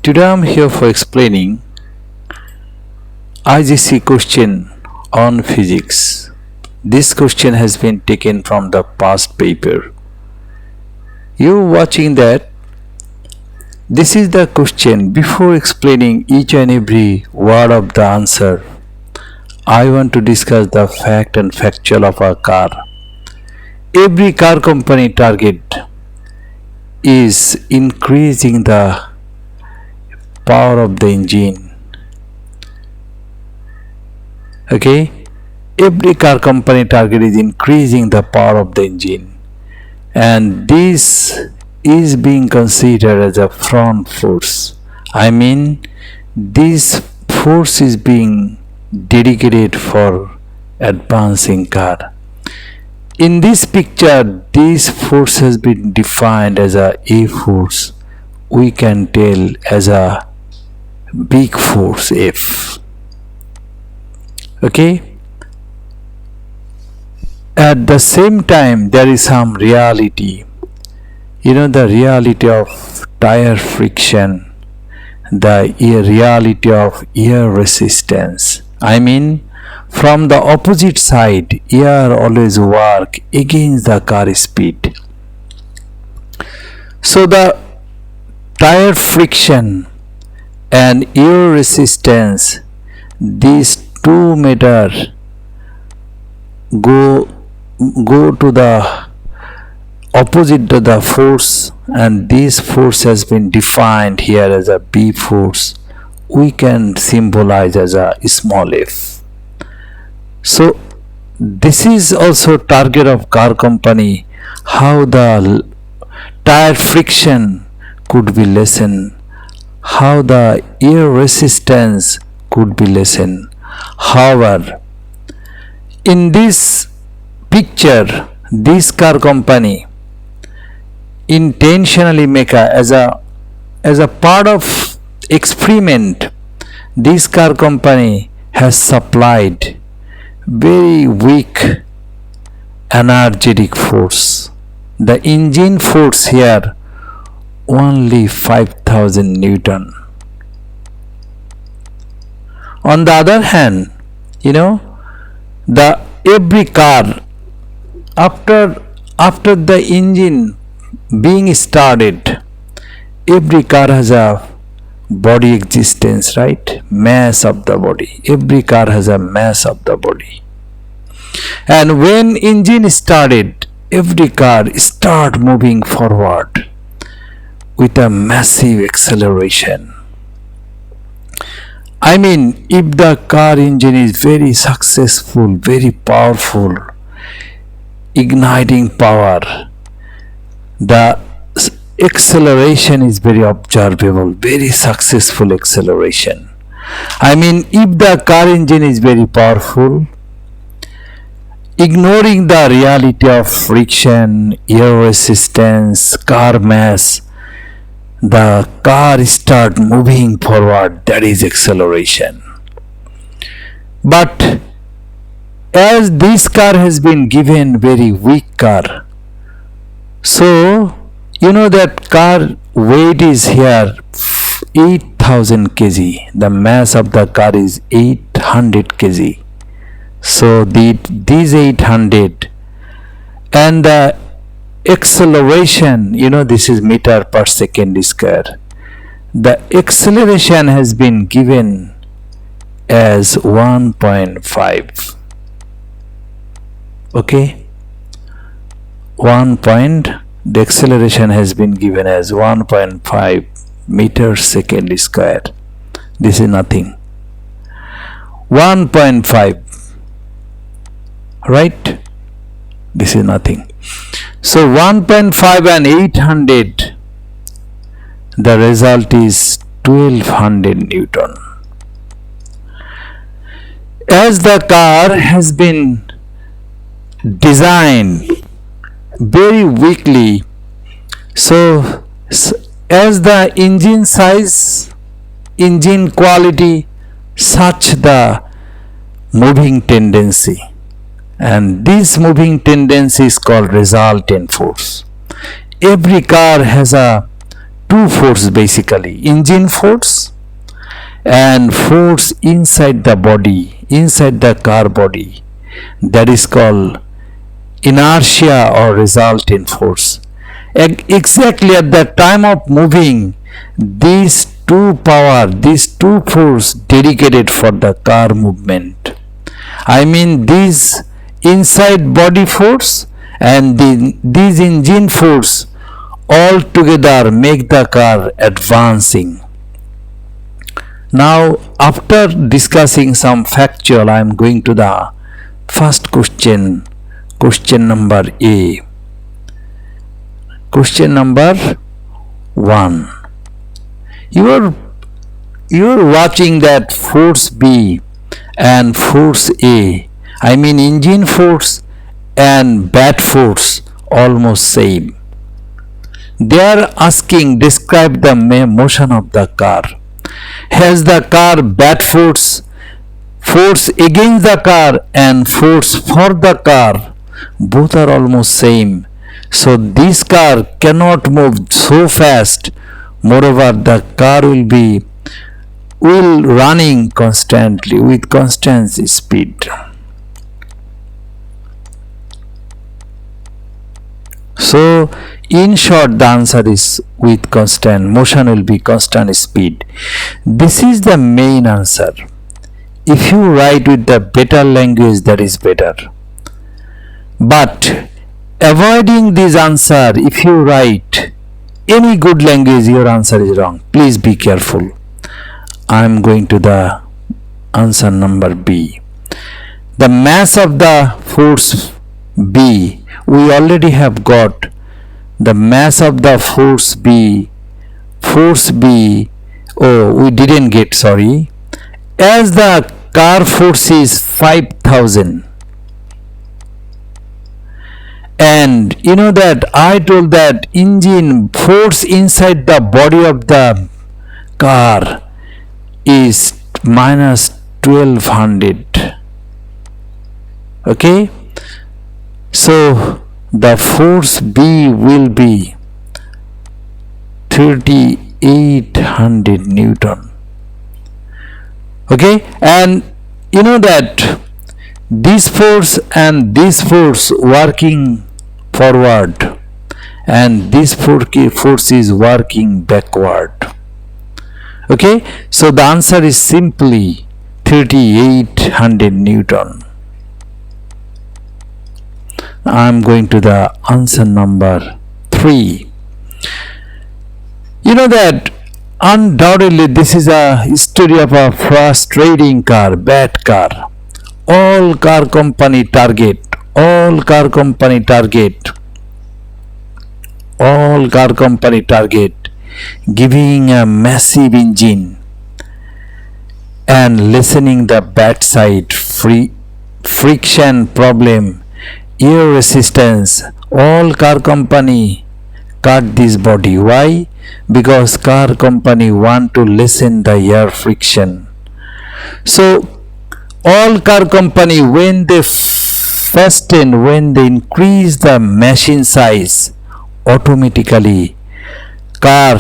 Today I'm here for explaining IGC question on physics. This question has been taken from the past paper. You watching that? This is the question. Before explaining each and every word of the answer, I want to discuss the fact and factual of a car. Every car company target is increasing the power of the engine. Okay, every car company target is increasing the power of the engine, and this is being considered as a front force. I mean, this force is being dedicated for advancing car. In this picture, this force has been defined as a force. We can tell as a big force F. Okay. At the same time, there is some reality. The reality of tire friction, the reality of air resistance. I mean, from the opposite side, air always work against the car speed. So the tire friction and air resistance, these two matter go to the opposite to the force, and this force has been defined here as a B force. We can symbolize as a small f. So this is also target of car company, how the tire friction could be lessened, how the air resistance could be lessened. However, in this picture, this car company intentionally make as a part of experiment, this car company has supplied very weak energetic force. The engine force here only 5000 Newton. On the other hand, the every car after the engine being started, every car has a body existence, right? Mass of the body. Every car has a mass of the body. And when engine started, every car start moving forward with a massive acceleration. I mean, if the car engine is very successful, very powerful, igniting power, the acceleration is very observable, very successful acceleration. I mean, if the car engine is very powerful, ignoring the reality of friction, air resistance, car mass, the car start moving forward, that is acceleration. But as this car has been given very weak car, so that car weight is here 8000 kg. The mass of the car is 800 kg. So these 800 and the acceleration, this is meter per second square. The acceleration has been given as 1.5. Okay. The acceleration has been given as 1.5 meter second square. This is nothing. 1.5. Right? This is nothing. So 1.5 and 800, the result is 1200 Newton. As the car has been designed very weakly, so as the engine size, engine quality, such the moving tendency. and this moving tendency is called resultant force. Every car has a two force basically, engine force and force inside the body, inside the car body, that is called inertia or resultant force. Exactly at the time of moving, these two force dedicated for the car movement, I mean this inside body force and this engine force all together make the car advancing. Now, after discussing some factual, I am going to the first question, question number A. Question number 1. You are watching that force B and force A, I mean engine force and bat force almost same. They are asking describe the motion of the car. Has the car bat force against the car and force for the car, both are almost same. So this car cannot move so fast. Moreover, the car will running constantly with constant speed. So in short, the answer is with constant motion will be constant speed. This is the main answer. If you write with the better language, that is better. But avoiding this answer, if you write any good language, your answer is wrong. Please be careful. I am going to the answer number B. The mass of the force B, we already have got the mass of the force B, we didn't get, sorry, as the car force is 5,000. And you know that I told that engine force inside the body of the car is minus 1200. Okay, so the force B will be 3800 Newton. Okay, and you know that this force and this force working forward and this force is working backward. Okay, so the answer is simply 3800 Newton. I am going to the answer number 3. You know that undoubtedly this is a story of a frustrating car, bad car. All car company target giving a massive engine and listening the bad side, friction problem, air resistance. All car company cut this body. Why? Because car company want to lessen the air friction. So all car company, when they increase the machine size, automatically car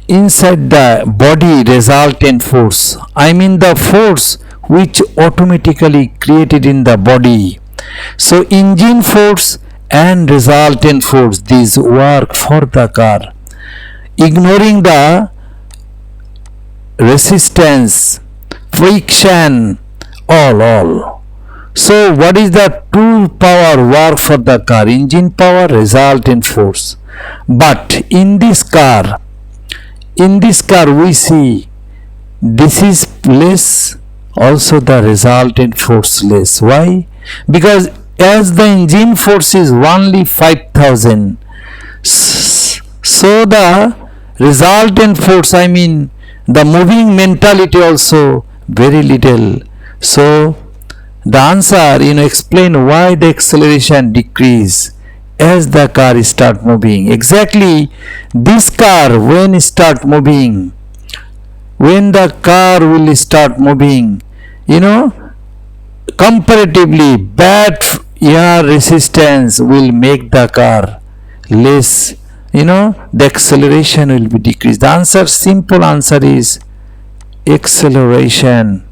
inside the body resultant force, I mean the force which automatically created in the body. So engine force and resultant force, these work for the car, ignoring the resistance, friction, all. So what is the two power work for the car? Engine power, resultant force. But in this car we see this is less, also the resultant force less. Why? Because as the engine force is only 5,000, so the resultant force, I mean the moving mentality also very little. So the answer, explain why the acceleration decrease as the car start moving. Exactly, this car when the car will start moving, comparatively bad air resistance will make the car less the acceleration will be decreased. The answer, simple answer is acceleration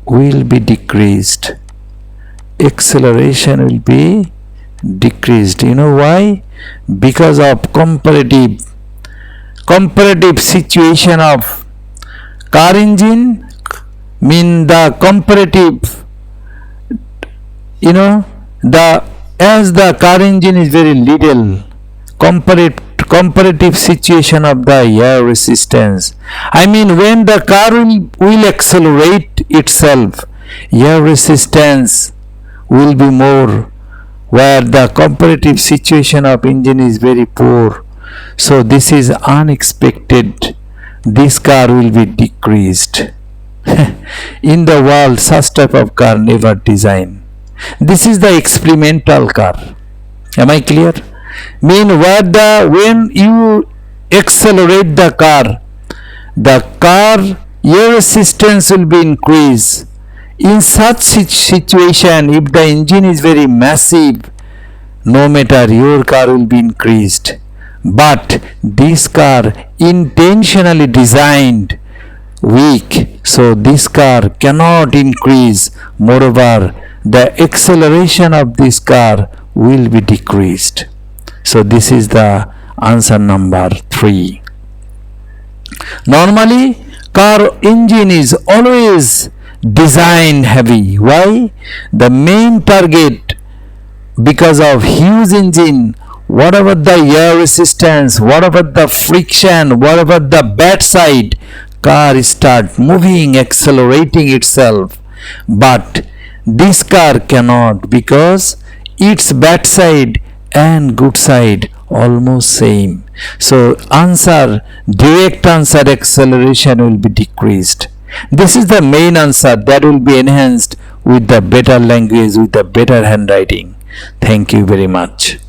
will be decreased. Acceleration will be decreased. You know why? Because of comparative situation of car engine, mean the comparative, the as the car engine is very little, comparative situation of the air resistance. I mean, when the car will accelerate itself, air resistance will be more, where the comparative situation of engine is very poor. So this is unexpected. This car will be decreased. In the world, such type of car never designed. This is the experimental car. Am I clear? Mean when you accelerate the car air resistance will be increased. In such situation, if the engine is very massive, no matter, your car will be increased. But this car intentionally designed weak, so this car cannot increase. Moreover, the acceleration of this car will be decreased. So this is the answer number 3. Normally, car engine is always design heavy. Why? The main target, because of huge engine, whatever the air resistance, whatever the friction, whatever the bad side, car start moving, accelerating itself. But this car cannot, because its bad side and good side almost same. So direct answer, acceleration will be decreased. This is the main answer that will be enhanced with the better language, with the better handwriting. Thank you very much.